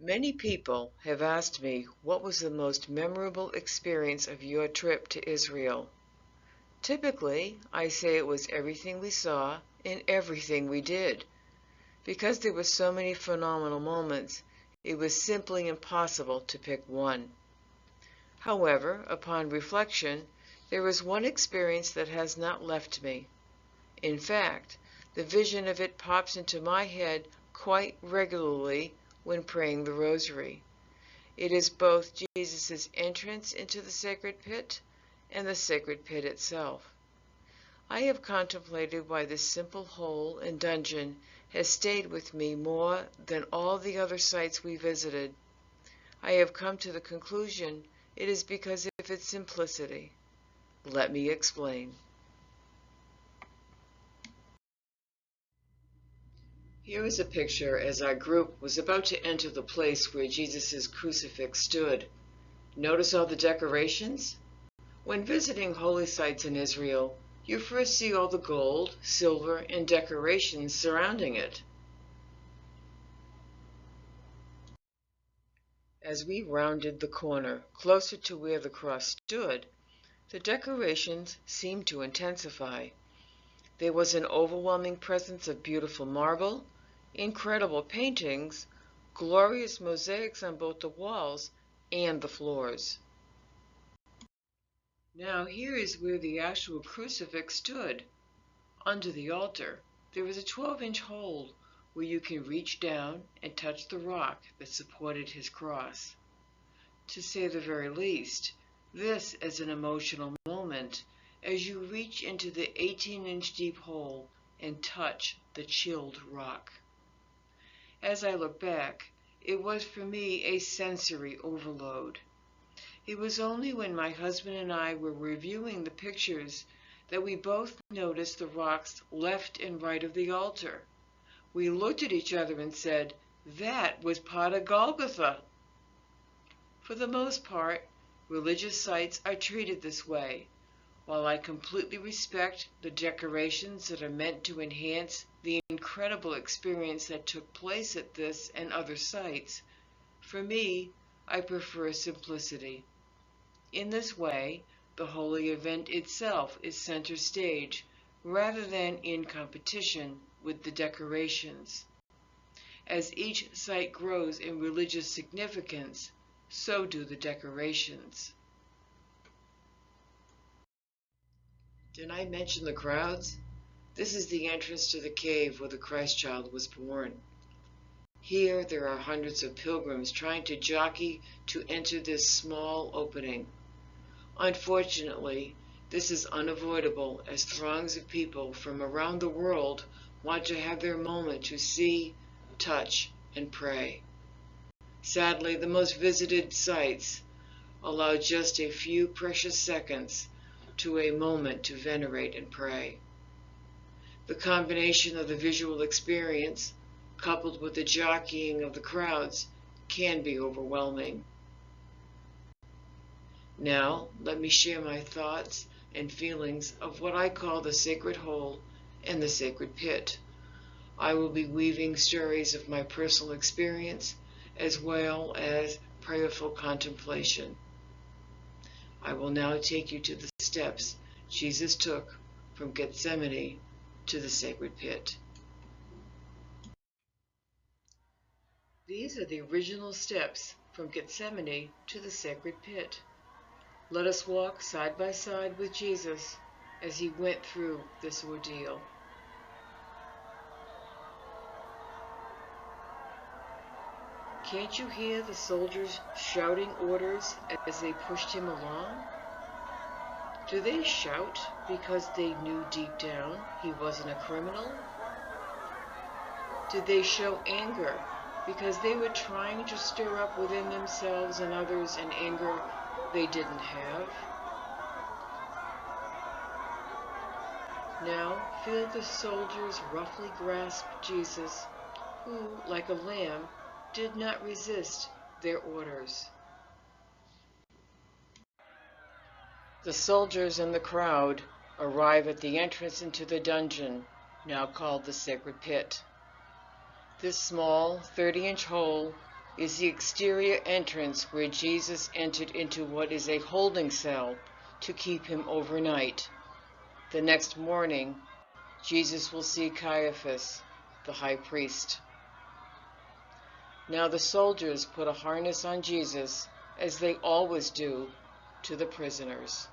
Many people have asked me what was the most memorable experience of your trip to Israel. Typically, I say it was everything we saw and everything we did. Because there were so many phenomenal moments, it was simply impossible to pick one. However, upon reflection, there is one experience that has not left me. In fact, the vision of it pops into my head quite regularly when praying the Rosary. It is both Jesus' entrance into the sacred pit and the sacred pit itself. I have contemplated why this simple hole and dungeon has stayed with me more than all the other sites we visited. I have come to the conclusion it is because of its simplicity. Let me explain. Here is a picture as our group was about to enter the place where Jesus' crucifix stood. Notice all the decorations? When visiting holy sites in Israel, you first see all the gold, silver, and decorations surrounding it. As we rounded the corner closer to where the cross stood, the decorations seemed to intensify. There was an overwhelming presence of beautiful marble, incredible paintings, glorious mosaics on both the walls and the floors. Now here is where the actual crucifix stood. Under the altar, there is a 12-inch hole where you can reach down and touch the rock that supported his cross. To say the very least, this is an emotional moment as you reach into the 18-inch deep hole and touch the chilled rock. As I look back, it was for me a sensory overload. It was only when my husband and I were reviewing the pictures that we both noticed the rocks left and right of the altar. We looked at each other and said, "That was part of Golgotha." For the most part, religious sites are treated this way. While I completely respect the decorations that are meant to enhance the incredible experience that took place at this and other sites, for me, I prefer simplicity. In this way, the holy event itself is center stage rather than in competition with the decorations. As each site grows in religious significance, so do the decorations. Did I mention the crowds? This is the entrance to the cave where the Christ child was born. Here there are hundreds of pilgrims trying to jockey to enter this small opening. Unfortunately, this is unavoidable as throngs of people from around the world want to have their moment to see, touch, and pray. Sadly, the most visited sites allow just a few precious seconds to a moment to venerate and pray. The combination of the visual experience, coupled with the jockeying of the crowds, can be overwhelming. Now, let me share my thoughts and feelings of what I call the sacred hole and the sacred pit. I will be weaving stories of my personal experience as well as prayerful contemplation. I will now take you to the steps Jesus took from Gethsemane to the sacred pit. These are the original steps from Gethsemane to the sacred pit. Let us walk side by side with Jesus as he went through this ordeal. Can't you hear the soldiers shouting orders as they pushed him along? Do they shout because they knew deep down he wasn't a criminal? Did they show anger because they were trying to stir up within themselves and others an anger they didn't have? Now feel the soldiers roughly grasp Jesus, who, like a lamb, did not resist their orders. The soldiers and the crowd arrive at the entrance into the dungeon, now called the sacred pit. This small 30-inch hole is the exterior entrance where Jesus entered into what is a holding cell to keep him overnight. The next morning, Jesus will see Caiaphas, the high priest. Now the soldiers put a harness on Jesus, as they always do, to the prisoners.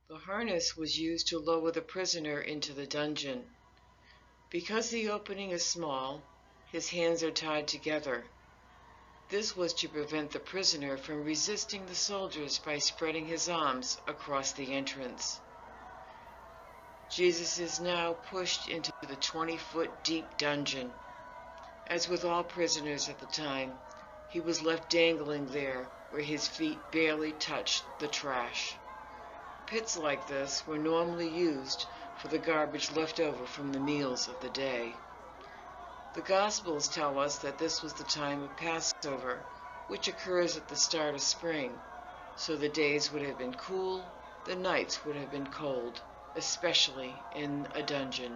The harness was used to lower the prisoner into the dungeon. Because the opening is small, his hands are tied together. This was to prevent the prisoner from resisting the soldiers by spreading his arms across the entrance. Jesus is now pushed into the 20-foot deep dungeon. As with all prisoners at the time, he was left dangling there where his feet barely touched the trash. Pits like this were normally used for the garbage left over from the meals of the day. The Gospels tell us that this was the time of Passover, which occurs at the start of spring, so the days would have been cool, the nights would have been cold, especially in a dungeon.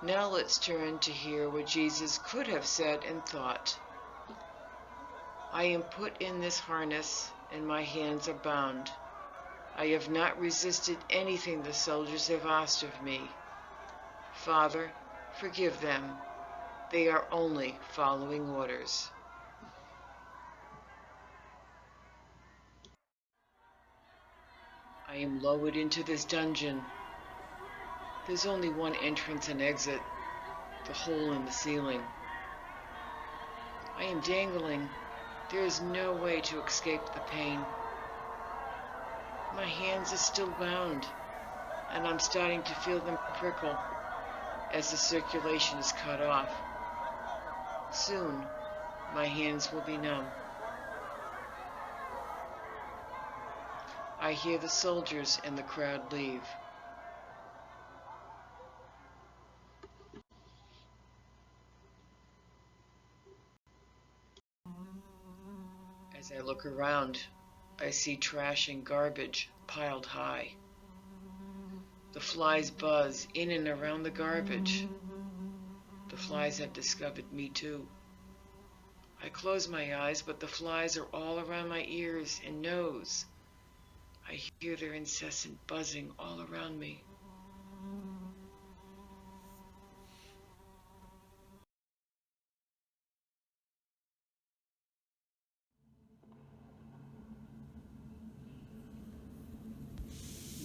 Now let's turn to hear what Jesus could have said and thought. I am put in this harness, and my hands are bound. I have not resisted anything the soldiers have asked of me. Father, forgive them. They are only following orders. I am lowered into this dungeon. There's only one entrance and exit, the hole in the ceiling. I am dangling. There is no way to escape the pain. My hands are still bound, and I'm starting to feel them prickle as the circulation is cut off. Soon, my hands will be numb. I hear the soldiers and the crowd leave. As I look around, I see trash and garbage piled high. The flies buzz in and around the garbage. The flies have discovered me too. I close my eyes, but the flies are all around my ears and nose. I hear their incessant buzzing all around me.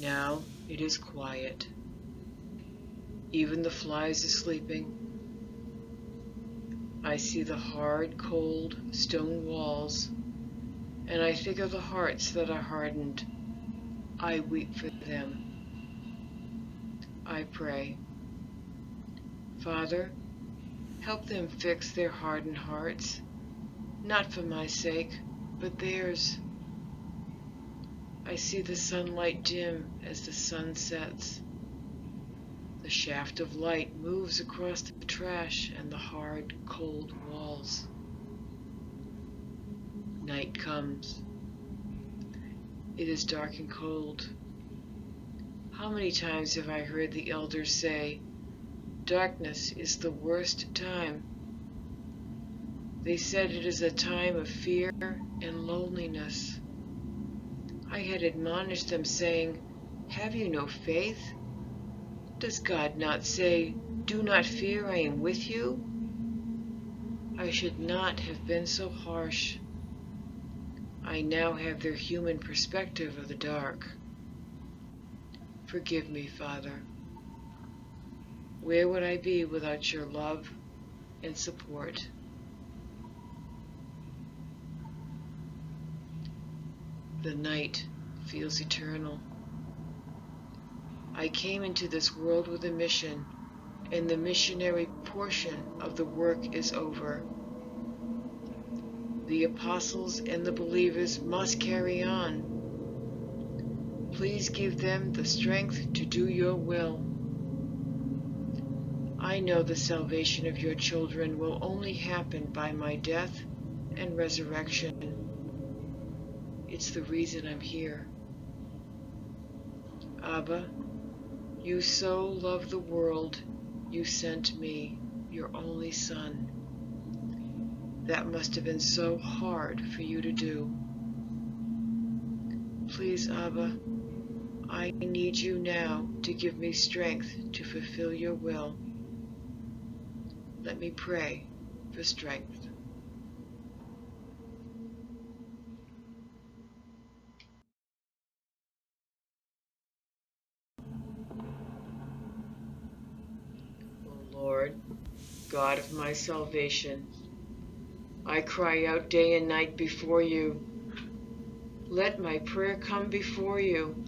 Now it is quiet. Even the flies are sleeping. I see the hard, cold stone walls, and I think of the hearts that are hardened. I weep for them. I pray, Father, help them fix their hardened hearts, not for my sake, but theirs. I see the sunlight dim as the sun sets. The shaft of light moves across the trash and the hard, cold walls. Night comes. It is dark and cold. How many times have I heard the elders say, darkness is the worst time. They said it is a time of fear and loneliness. I had admonished them, saying, have you no faith? Does God not say, do not fear, I am with you? I should not have been so harsh. I now have their human perspective of the dark. Forgive me, Father. Where would I be without your love and support? The night feels eternal. I came into this world with a mission, and the missionary portion of the work is over. The apostles and the believers must carry on. Please give them the strength to do your will. I know the salvation of your children will only happen by my death and resurrection. It's the reason I'm here. Abba, you so love the world, you sent me, your only Son. That must have been so hard for you to do. Please, Abba, I need you now to give me strength to fulfill your will. Let me pray for strength. O Lord, God of my salvation, I cry out day and night before you. Let my prayer come before you.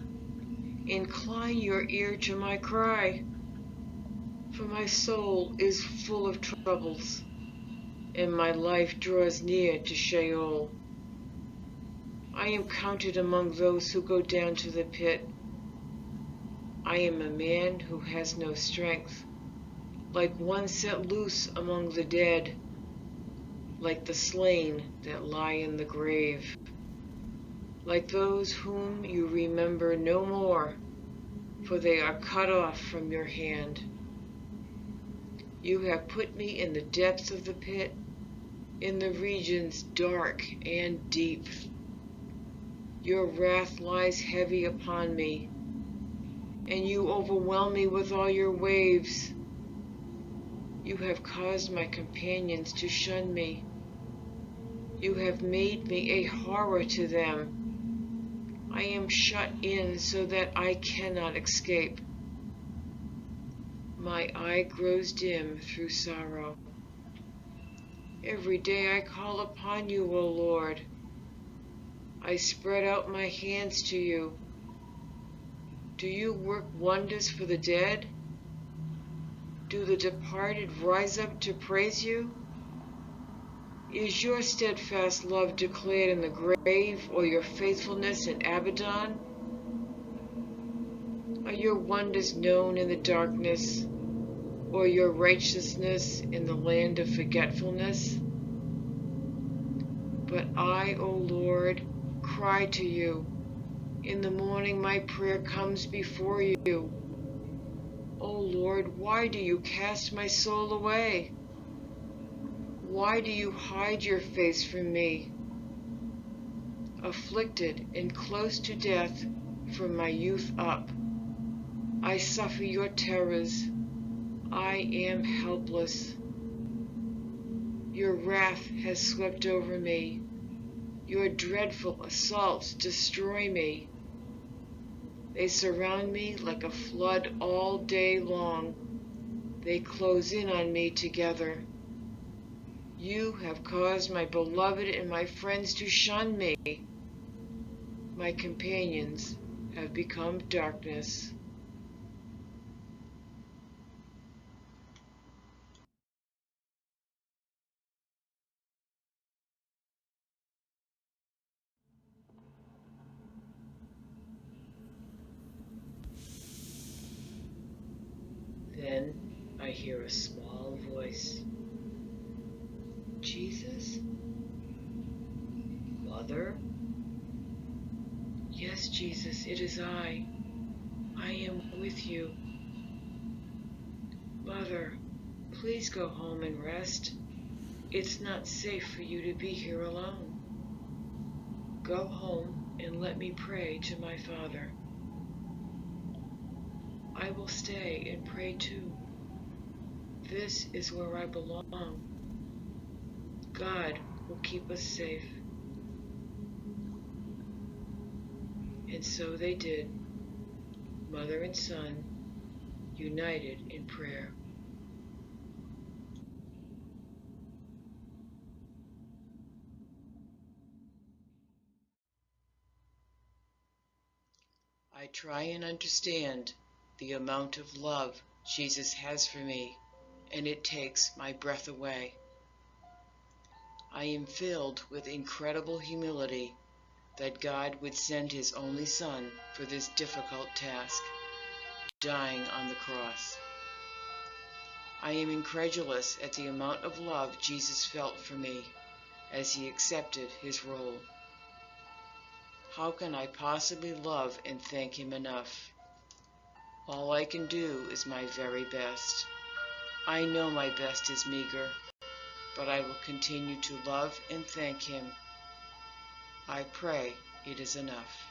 Incline your ear to my cry, for my soul is full of troubles, and my life draws near to Sheol. I am counted among those who go down to the pit. I am a man who has no strength, like one set loose among the dead, like the slain that lie in the grave, like those whom you remember no more, for they are cut off from your hand. You have put me in the depths of the pit, in the regions dark and deep. Your wrath lies heavy upon me, and you overwhelm me with all your waves. You have caused my companions to shun me. You have made me a horror to them. I am shut in so that I cannot escape. My eye grows dim through sorrow. Every day I call upon you, O Lord. I spread out my hands to you. Do you work wonders for the dead? Do the departed rise up to praise you? Is your steadfast love declared in the grave, or your faithfulness in Abaddon? Are your wonders known in the darkness, or your righteousness in the land of forgetfulness? But I, O Lord, cry to you. In the morning my prayer comes before you. O Lord, why do you cast my soul away? Why do you hide your face from me? Afflicted and close to death from my youth up, I suffer your terrors. I am helpless. Your wrath has swept over me. Your dreadful assaults destroy me. They surround me like a flood all day long. They close in on me together. You have caused my beloved and my friends to shun me. My companions have become darkness. Then I hear a small voice. Jesus? Mother? Yes, Jesus, it is I. I am with you. Mother, please go home and rest. It's not safe for you to be here alone. Go home and let me pray to my Father. I will stay and pray too. This is where I belong. God will keep us safe. And so they did, mother and son, united in prayer. I try and understand the amount of love Jesus has for me, and it takes my breath away. I am filled with incredible humility that God would send his only Son for this difficult task, dying on the cross. I am incredulous at the amount of love Jesus felt for me as he accepted his role. How can I possibly love and thank him enough? All I can do is my very best. I know my best is meager, but I will continue to love and thank him. I pray it is enough.